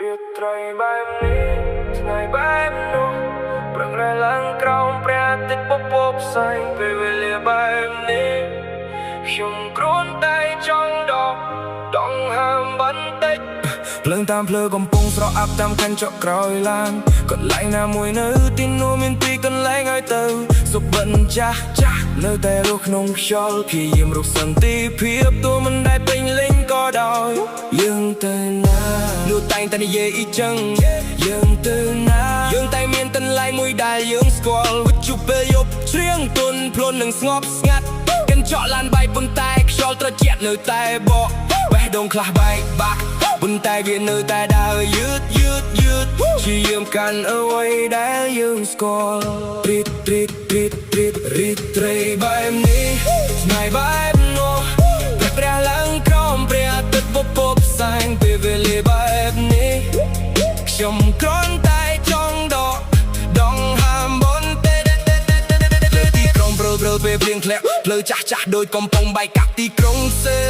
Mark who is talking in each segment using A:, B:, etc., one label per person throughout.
A: រាត្រីបែបនេះថ្ងៃបែបនោះព្រឹងរឡើងក្រោមព្រះអាទិត្យពពកផ្សែងពេលវេលាបែបនេះខ្ញុំគ្រាន់តែចង់ដងហើមបន្តិចភ្លើងតាមភ្លើកំពុងស្រអាប់តាមកញ្ចក់ក្រោយឡានកន្លែងណាមួយនៅទីនោះមានពីរកន្លែងឲ្យទៅសុបិនចាស់នៅតែរស់ក្នុងខ្យល់ព្យាយាមរកសន្តិភាពទោះមិនដែលពេញលេញក៏ដោយយើងទៅណានោះតែងតែនិយាយអ៊ីចឹងយើងទៅណាយើងតែមានកន្លែងមួយដែលយើងស្គាល់វិទ្យុពេលយប់ច្រៀងទន់ភ្លន់និងស្ងប់ស្ងាត់កញ្ចក់ឡានបាយប៉ុន្តែខ្យល់ត្រជាក់នៅតែបកបេះដូងខ្លះបែកបាក់ប៉ុន្តែវានៅតែដើរយឺតព្យាយាមកាន់អ្វីដែលយើងស្គាល់រីត្រីបែបនេះថ្ងៃបែបនោះព្រះឡើងក្រោមព្រះអាទិត្យពពកផ្សែងពេលវេលាបែបនេះខ្ញុំគ្រាន់តែចង់ដងហើមបន្តិចទីក្រុងព្រើពេលភ្លៀងធ្លាក់ផ្លូវចាស់ដូចកំពុងបែកកាប់ទីក្រុងផ្សេ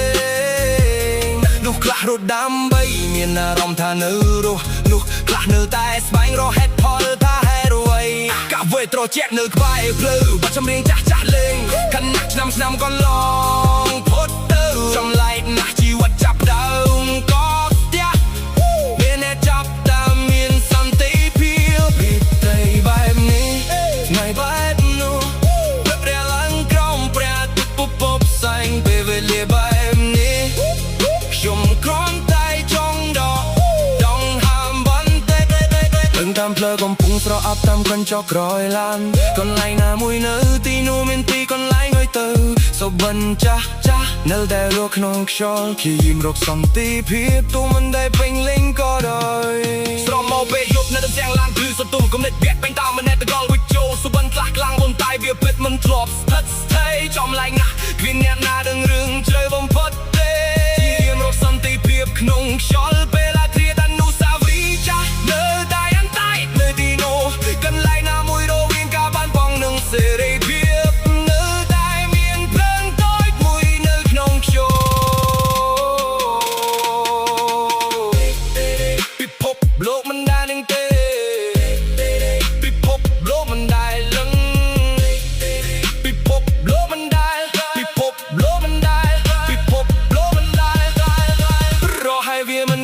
A: ងនោះខ្លះរត់ដើម្បីមានអារម្មណ៍ថានៅរស់នោះខ្លះនៅតែស្វែងរកហេតុផលថាហេតុអ្វីកាវេត្រជាក់នៅក្បែរភ្លឺបាត់ចម្រៀងចាស់លេងខណៈឆ្នាំកន្លងផុតទៅចម្លែកណាស់ជីវិតចាប់ដើមក៏ផ្ទះមានអ្នកចាប់តាមមានសន្តិភាពរីត្រីបែបនេះថ្ងៃបែបនោះព្រះឡើងក្រោមព្រះអាទិត្យពពកផ្សែងពេលវេលាបែបនេះខ្ញុំគ្រាន់តែចង់ដងហើមបន្តិចភ្លើងតាមភ្លើកំពុងស្រអាប់តាមកញ្ចក់ក្រោយឡានកន្លែងណាមួយនៅទីនោះមានទីកន្លែងឲ្យទៅសុបិនចាស់នៅតែរស់ក្នុងខ្យល់ព្យាយាមរកសន្តិភាពទោះមិនដែលពេញលេញក៏ដោយស្រមមកពេលយប់នៅទាំងឡានគឺសន្ទុះគំនិតវាក់ពេញតាមមនៈតកលវិជ្ជាសុបិនខ្លះខ្លាំងប៉ុន្តែវាពិតមិនធ្លាប់ស្ថិតស្ថេរចំឡែកណាស់គ្មានអ្នកណាដឹងរឿងជ្រៅបំផុតទេព្យាយាមរកសន្តិភាពក្នុងខ្យល់ពេលអាធ្រាត្រអនុស្សាវរីយ៍ចាស់នៅតែអន្តៃនៅទីនោះកន្លែងណាមួយរវាងការបានបងនិងសេរីភាពនៅតែមានភ្លើងតូចមួយនៅក្នុងខ្យល់ពិភពលោកមិនដែលនឹងទេពិភពលោកមិនដែលលឹងពិភពលោកមិនដែលពិភពលោកមិនដែលពិភពលោកមិនដែលរកឲ្យវាមិន